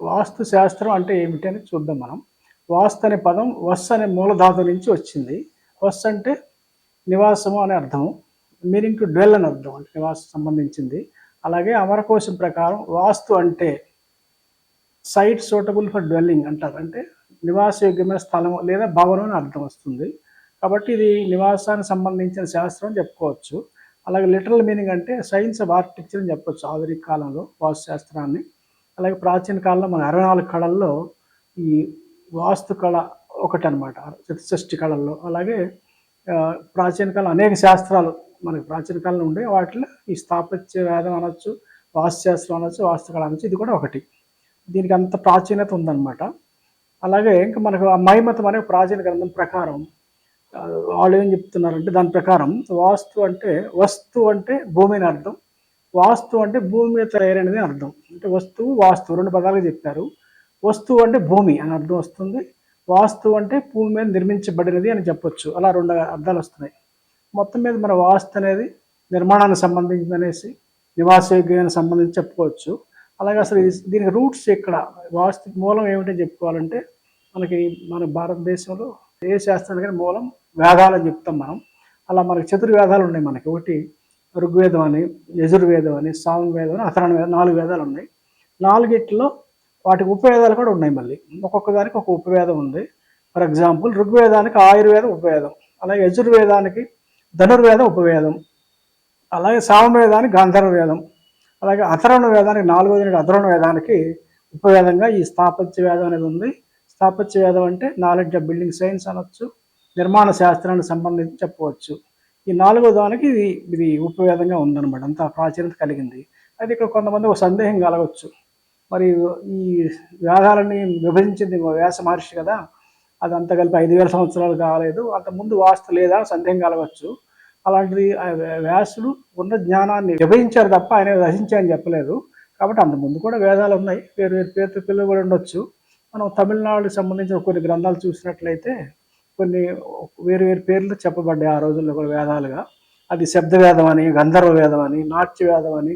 వాస్తు శాస్త్రం అంటే ఏమిటి అని చూద్దాం మనం. వాస్తు అనే పదం వస్ అనే మూలధాతు నుంచి వచ్చింది. వస్ అంటే నివాసము అనే అర్థము. మీనింగ్ టు డ్వెల్ అని అర్థం. అంటే నివాసం సంబంధించింది. అలాగే అమరకోశం ప్రకారం వాస్తు అంటే సైట్ సూటబుల్ ఫర్ డ్వెల్లింగ్ అంటారు. అంటే నివాసయోగ్యమైన స్థలం లేదా భవనం అని అర్థం వస్తుంది. కాబట్టి ఇది నివాసానికి సంబంధించిన శాస్త్రం అని చెప్పుకోవచ్చు. అలాగే లిటరల్ మీనింగ్ అంటే సైన్స్ ఆఫ్ ఆర్కిటెక్చర్ అని చెప్పొచ్చు ఆధునిక కాలంలో వాస్తు శాస్త్రాన్ని. అలాగే ప్రాచీన కాలంలో మన 64 కళల్లో ఈ వాస్తు కళ ఒకటనమాట. చతుషష్టి కళల్లో. అలాగే ప్రాచీన కాలం అనేక శాస్త్రాలు మనకి ప్రాచీన కాలంలో ఉండే వాటిలో ఈ స్థాపత్య వేదం అనొచ్చు, వాస్తు శాస్త్రం అనొచ్చు, వాస్తు కళ అనొచ్చు. ఇది కూడా ఒకటి. దీనికి అంత ప్రాచీనత ఉందన్నమాట. అలాగే ఇంకా మనకు ఆ మైమతం అనే ప్రాచీన గ్రంథం ప్రకారం వాళ్ళు ఏం చెప్తున్నారంటే దాని ప్రకారం వాస్తు అంటే వస్తు అంటే భూమి అని అర్థం, వాస్తు అంటే భూమి మీద తయారైనది అర్థం. అంటే వస్తువు వాస్తు రెండు పదాలుగా చెప్పారు. వస్తువు అంటే భూమి అని అర్థం వస్తుంది, వాస్తు అంటే భూమి మీద నిర్మించబడినది అని చెప్పొచ్చు. అలా రెండు అర్థాలు వస్తున్నాయి. మొత్తం మీద మన వాస్తు అనేది నిర్మాణానికి సంబంధించింది అనేసి, నివాసయోగ్యానికి సంబంధించి చెప్పుకోవచ్చు. అలాగే అసలు దీనికి రూట్స్ ఎక్కడ, వాస్తు మూలం ఏమిటని చెప్పుకోవాలంటే మనకి మన భారతదేశంలో ఏ శాస్త్రానికి మూలం వేదాలని చెప్తాం మనం. అలా మనకి చతుర్వేదాలు ఉన్నాయి. మనకి ఒకటి ఋగ్వేదం అని, యజుర్వేదం అని, సామవేదం అని, అథర్వణ వేదం 4 వేదాలు ఉన్నాయి. 4గిట్లో వాటికి ఉపవేదాలు కూడా ఉన్నాయి. మళ్ళీ ఒక్కొక్క దానికి ఒక ఉపవేదం ఉంది. ఫర్ ఎగ్జాంపుల్ ఋగ్వేదానికి ఆయుర్వేదం ఉపవేదం, అలాగే యజుర్వేదానికి ధనుర్వేదం ఉపవేదం, అలాగే సామవేదానికి గాంధర్వ వేదం, అలాగే అథర్వణ వేదానికి 4వ అథర్వణ వేదానికి ఉపవేదంగా ఈ స్థాపత్య వేదం అనేది ఉంది. స్థాపత్య వేదం అంటే నాలెడ్జ్ ఆఫ్ బిల్డింగ్ సైన్స్ అనొచ్చు, నిర్మాణ శాస్త్రానికి సంబంధించి చెప్పవచ్చు. ఈ 4వ దానికి ఇది ఉపవేదంగా ఉందన్నమాట. అంత ప్రాచీనత కలిగింది. అయితే ఇక్కడ కొంతమంది ఒక సందేహం కలగవచ్చు. మరి ఈ వేదాలని విభజించింది వ్యాస మహర్షి కదా, అదంతా కలిపి 5000 సంవత్సరాలు కాలేదు, అంతకుముందు వాస్తు లేదా సందేహం కలగవచ్చు. అలాంటిది వ్యాసుడు ఉన్న జ్ఞానాన్ని విభజించారు తప్ప ఆయన రచించారని చెప్పలేదు. కాబట్టి అంతకుముందు కూడా వేదాలు ఉన్నాయి, వేరు వేరు పేరుతో పిలువబడి ఉండొచ్చు. మనం తమిళనాడుకి సంబంధించిన కొన్ని గ్రంథాలు చూసినట్లయితే కొన్ని వేరు వేరు పేర్లు చెప్పబడ్డాయి ఆ రోజుల్లో కూడా వేదాలుగా. అది శబ్ద వేదం అని, గంధర్వ వేదం అని, నాట్య వేదం అని,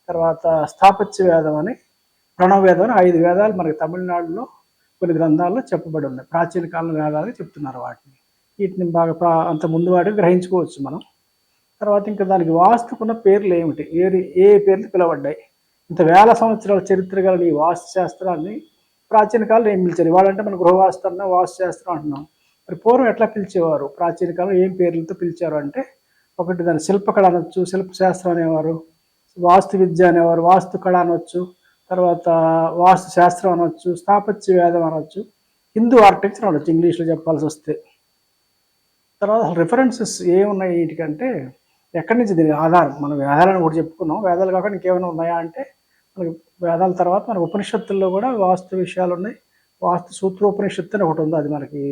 తర్వాత స్థాపత్య వేదం అని, ప్రణవ వేదం అని 5 వేదాలు మనకి తమిళనాడులో కొన్ని గ్రంథాల్లో చెప్పబడి ఉన్నాయి. ప్రాచీన కాలం వేదాలు చెప్తున్నారు వాటిని. వీటిని బాగా అంత ముందు వాటిని గ్రహించుకోవచ్చు మనం. తర్వాత ఇంకా దానికి వాస్తుకున్న పేర్లు ఏమిటి, ఏ పేర్లు పిలవడ్డాయి, ఇంత వేల సంవత్సరాల చరిత్ర గల ఈ వాస్తు శాస్త్రాన్ని ప్రాచీన కాలంలో ఏం పిలిచారు? ఇవాళంటే మనం గృహవాస్తు అన్నా వాస్తు శాస్త్రం అంటున్నాం. మరి పూర్వం ఎట్లా పిలిచేవారు? ప్రాచీన కాలంలో ఏం పేర్లతో పిలిచారు అంటే, ఒకటి దాని శిల్పకళ అనొచ్చు, శిల్పశాస్త్రం అనేవారు, వాస్తు విద్య అనేవారు, వాస్తు కళ అనొచ్చు, తర్వాత వాస్తు శాస్త్రం అనొచ్చు, స్థాపత్య వేదం అనొచ్చు, హిందూ ఆర్కిటెక్చర్ అనొచ్చు ఇంగ్లీష్లో చెప్పాల్సి వస్తే. తర్వాత రిఫరెన్సెస్ ఏమున్నాయి వీటికంటే, ఎక్కడి నుంచి దీనికి ఆధారం? మనం వేదాలను కూడా చెప్పుకున్నాం, వేదాలు కాకుండా ఇంకేమైనా ఉన్నాయా అంటే మనకి వేదాల తర్వాత మన ఉపనిషత్తుల్లో కూడా వాస్తు విషయాలు ఉన్నాయి. వాస్తు సూత్రోపనిషత్తు అని ఒకటి ఉంది, అది మనకి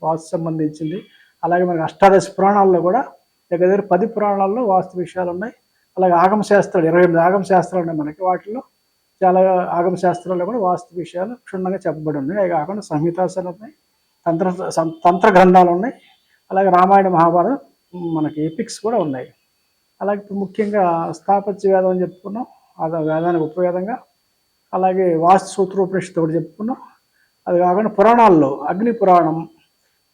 వాస్తు సంబంధించింది. అలాగే మనకి అష్టాదశ పురాణాల్లో కూడా దగ్గర 10 పురాణాల్లో వాస్తు విషయాలు ఉన్నాయి. అలాగే ఆగమ శాస్త్రాలు 28 ఆగమ శాస్త్రాలు ఉన్నాయి మనకి. వాటిల్లో చాలా ఆగమ శాస్త్రాల్లో కూడా వాస్తు విషయాలు క్షుణ్ణంగా చెప్పబడి ఉన్నాయి. అవి కాకుండా సంహితాసలు ఉన్నాయి, తంత్ర గ్రంథాలు ఉన్నాయి, అలాగే రామాయణ మహాభారతం మనకి ఎపిక్స్ కూడా ఉన్నాయి. అలాగే ముఖ్యంగా స్థాపత్య వేదం అని చెప్పుకున్నాం, అది వేదానికి ఉపవేదంగా. అలాగే వాస్తు సూత్రోపనిషత్తు ఒకటి చెప్పుకున్నాం. అది కాకుండా పురాణాల్లో అగ్ని పురాణం,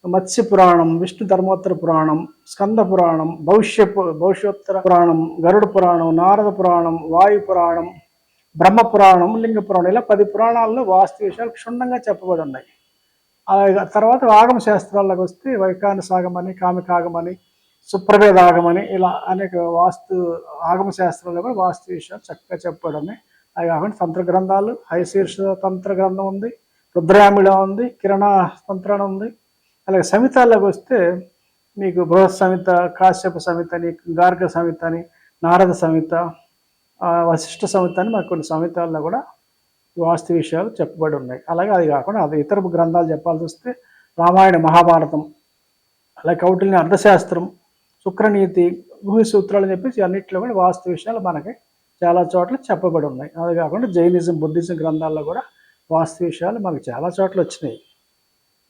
మత్స్య పురాణం, విష్ణు ధర్మోత్తర పురాణం, స్కంద పురాణం, భవిష్యోత్తర పురాణం, గరుడ పురాణం, నారద పురాణం, వాయు పురాణం, బ్రహ్మ పురాణం, లింగ పురాణం, ఇలా 10 పురాణాల్లో వాస్తు విషయాలు క్షుణ్ణంగా చెప్పబడి ఉన్నాయి. అలాగే తర్వాత ఆగమ శాస్త్రాల్లోకి వస్తే వైఖానసాగమని, కామికాగమని, సుప్రభేదాగమని, ఇలా అనేక వాస్తు ఆగమ శాస్త్రాల్లో కూడా వాస్తు విషయాలు చక్కగా చెప్పబడి ఉన్నాయి. అవి కాకుండా తంత్ర గ్రంథాలు, హయశీర్ష తంత్ర గ్రంథం ఉంది, రుద్రామిళ ఉంది, కిరణ తంత్రం ఉంది. అలాగే సమితాల్లోకి వస్తే మీకు బృహత్ సమిత, కాశ్యప సమిత అని, గార్గ సమిత అని, నారద సమిత, వశిష్ఠ సమిత అని మనకు కొన్ని సమితాల్లో కూడా వాస్తు విషయాలు చెప్పబడి ఉన్నాయి. అలాగే అది కాకుండా అది ఇతర గ్రంథాలు చెప్పాల్సి వస్తే రామాయణ మహాభారతం, అలాగే కౌటిల్య అర్థశాస్త్రం, శుక్రనీతి, భూమి సూత్రాలు అని చెప్పేసి అన్నింటిలో కూడా వాస్తు విషయాలు మనకి చాలా చోట్ల చెప్పబడి ఉన్నాయి. అది కాకుండా జైనిజం, బుద్ధిజం గ్రంథాల్లో కూడా వాస్తు విషయాలు మనకు చాలా చోట్ల వచ్చినాయి.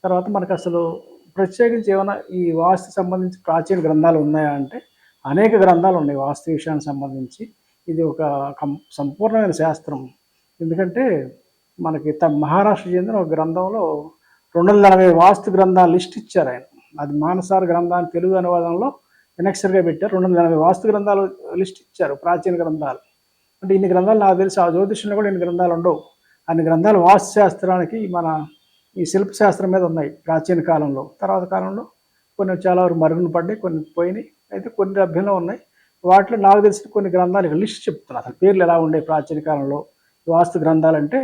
తర్వాత మనకు అసలు ప్రత్యేకించి ఏమైనా ఈ వాస్తు సంబంధించి ప్రాచీన గ్రంథాలు ఉన్నాయా అంటే అనేక గ్రంథాలు ఉన్నాయి వాస్తు విషయానికి సంబంధించి. ఇది ఒక సంపూర్ణమైన శాస్త్రం. ఎందుకంటే మనకి మహారాష్ట్ర చెందిన ఒక గ్రంథంలో 240 వాస్తు గ్రంథాల లిస్ట్ ఇచ్చారు ఆయన. అది మానసార గ్రంథాన్ని తెలుగు అనువాదంలో ఎనెక్సర్గా పెట్టారు. 240 వాస్తు గ్రంథాలు లిస్ట్ ఇచ్చారు, ప్రాచీన గ్రంథాలు. అంటే ఇన్ని గ్రంథాలు నాకు తెలిసి ఆ జ్యోతిష్యంలో కూడా ఇన్ని గ్రంథాలు ఉండవు. అన్ని గ్రంథాలు వాస్తు శాస్త్రానికి మన ఈ శిల్పశాస్త్రం మీద ఉన్నాయి ప్రాచీన కాలంలో. తర్వాత కాలంలో కొన్ని చాలా వరకు మరుగున పడ్డాయి, కొన్ని పోయినాయి. అయితే కొన్ని లభ్యంలో ఉన్నాయి. వాటిలో నాకు తెలిసిన కొన్ని గ్రంథాలు లిస్ట్ చెప్తున్నాను. అసలు పేర్లు ఎలా ఉండే ప్రాచీన కాలంలో వాస్తు గ్రంథాలంటే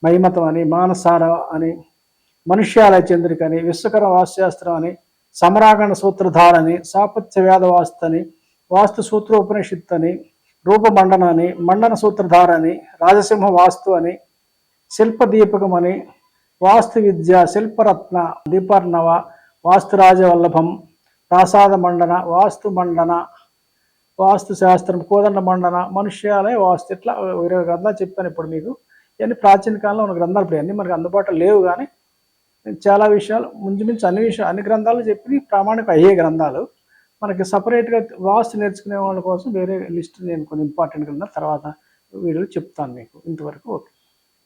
మహిమతం అని, మానసార అని, మనుష్యాలయ చంద్రిక అని, విశ్వకర్మ వాస్తుశాస్త్రం అని, సమరాగణ సూత్రధార అని, సాపత్య వేద వాస్తు అని, వాస్తు సూత్రోపనిషత్తు అని, రూపమండన అని, మండన సూత్రధార అని, రాజసింహ వాస్తు అని, శిల్ప దీపకం అని, వాస్తు విద్య, శిల్పరత్న, దీపర్ణవ, వాస్తురాజవల్లభం, ప్రాసాద మండన, వాస్తు మండన, వాస్తు శాస్త్రం, కోదండ మండన, మనుష్యాలయ వాస్తు, ఇట్లా 20 గ్రంథాలు చెప్పాను ఇప్పుడు మీకు. ఇవన్నీ ప్రాచీన కాలంలో ఉన్న గ్రంథాలు. ఇప్పుడు అన్నీ మనకు అందుబాటులో లేవు, కానీ చాలా విషయాలు ముందుమించి అన్ని గ్రంథాలు చెప్పి ప్రామాణిక అయ్యే గ్రంథాలు. మనకి సపరేట్గా వాస్తు నేర్చుకునే వాళ్ళ కోసం వేరే లిస్ట్ నేను కొన్ని ఇంపార్టెంట్ గ్రంథాలు తర్వాత వీడియోలు చెప్తాను మీకు. ఇంతవరకు ఓకే.